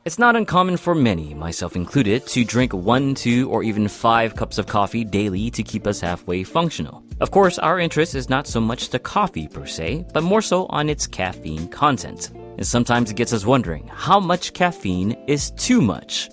It's not uncommon for many, myself included, to drink 1, 2, or even 5 cups of coffee daily to keep us halfway functional. Of course, our interest is not so much the coffee per se, but more so on its caffeine content. And sometimes it gets us wondering, how much caffeine is too much?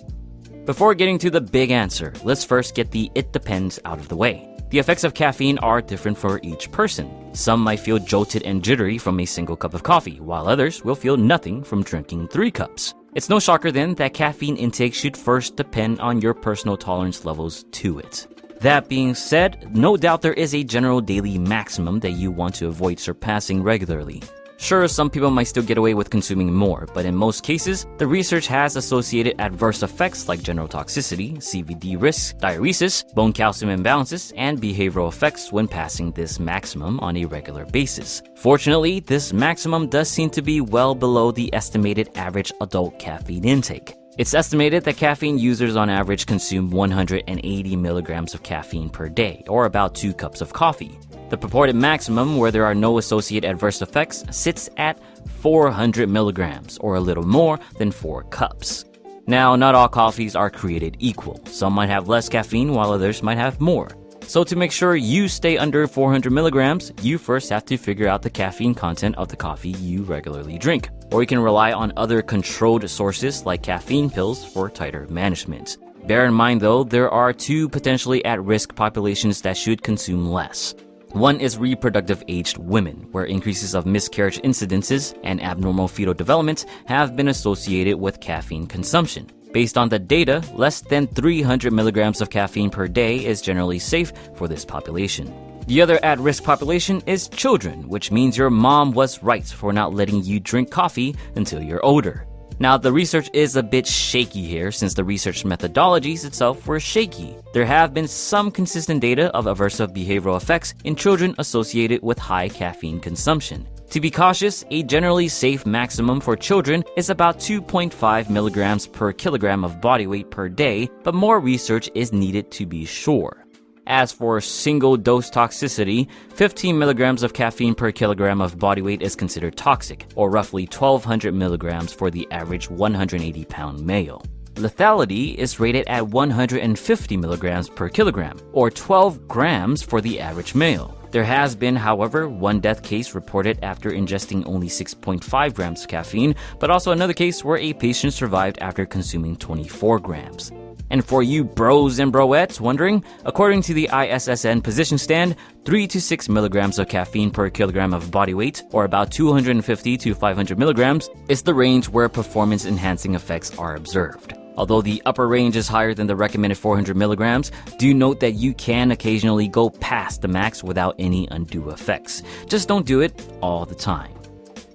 Before getting to the big answer, let's first get the "it depends" out of the way. The effects of caffeine are different for each person. Some might feel jolted and jittery from a single cup of coffee, while others will feel nothing from drinking 3 cups. It's no shocker then that caffeine intake should first depend on your personal tolerance levels to it. That being said, no doubt there is a general daily maximum that you want to avoid surpassing regularly. Sure, some people might still get away with consuming more, but in most cases, the research has associated adverse effects like general toxicity, CVD risks, diuresis, bone calcium imbalances, and behavioral effects when passing this maximum on a regular basis. Fortunately, this maximum does seem to be well below the estimated average adult caffeine intake. It's estimated that caffeine users on average consume 180 milligrams of caffeine per day, or about 2 cups of coffee. The purported maximum, where there are no associated adverse effects, sits at 400 milligrams, or a little more than 4 cups. Now, not all coffees are created equal. Some might have less caffeine, while others might have more. So to make sure you stay under 400 milligrams, you first have to figure out the caffeine content of the coffee you regularly drink. Or you can rely on other controlled sources like caffeine pills for tighter management. Bear in mind though, there are 2 potentially at-risk populations that should consume less. One is reproductive aged women, where increases of miscarriage incidences and abnormal fetal development have been associated with caffeine consumption. Based on the data, less than 300 milligrams of caffeine per day is generally safe for this population. The other at-risk population is children, which means your mom was right for not letting you drink coffee until you're older. Now, the research is a bit shaky here since the research methodologies itself were shaky. There have been some consistent data of aversive behavioral effects in children associated with high caffeine consumption. To be cautious, a generally safe maximum for children is about 2.5 milligrams per kilogram of body weight per day, but more research is needed to be sure. As for single-dose toxicity, 15 milligrams of caffeine per kilogram of body weight is considered toxic, or roughly 1,200 milligrams for the average 180-pound male. Lethality is rated at 150 milligrams per kilogram, or 12 grams for the average male. There has been, however, one death case reported after ingesting only 6.5 grams of caffeine, but also another case where a patient survived after consuming 24 grams. And for you bros and broettes wondering, according to the ISSN position stand, 3 to 6 milligrams of caffeine per kilogram of body weight, or about 250 to 500 milligrams, is the range where performance-enhancing effects are observed. Although the upper range is higher than the recommended 400 milligrams, do note that you can occasionally go past the max without any undue effects. Just don't do it all the time.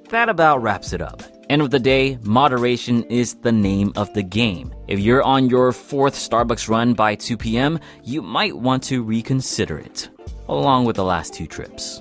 That about wraps it up. End of the day, moderation is the name of the game. If you're on your 4th Starbucks run by 2 p.m., you might want to reconsider it, along with the last 2 trips.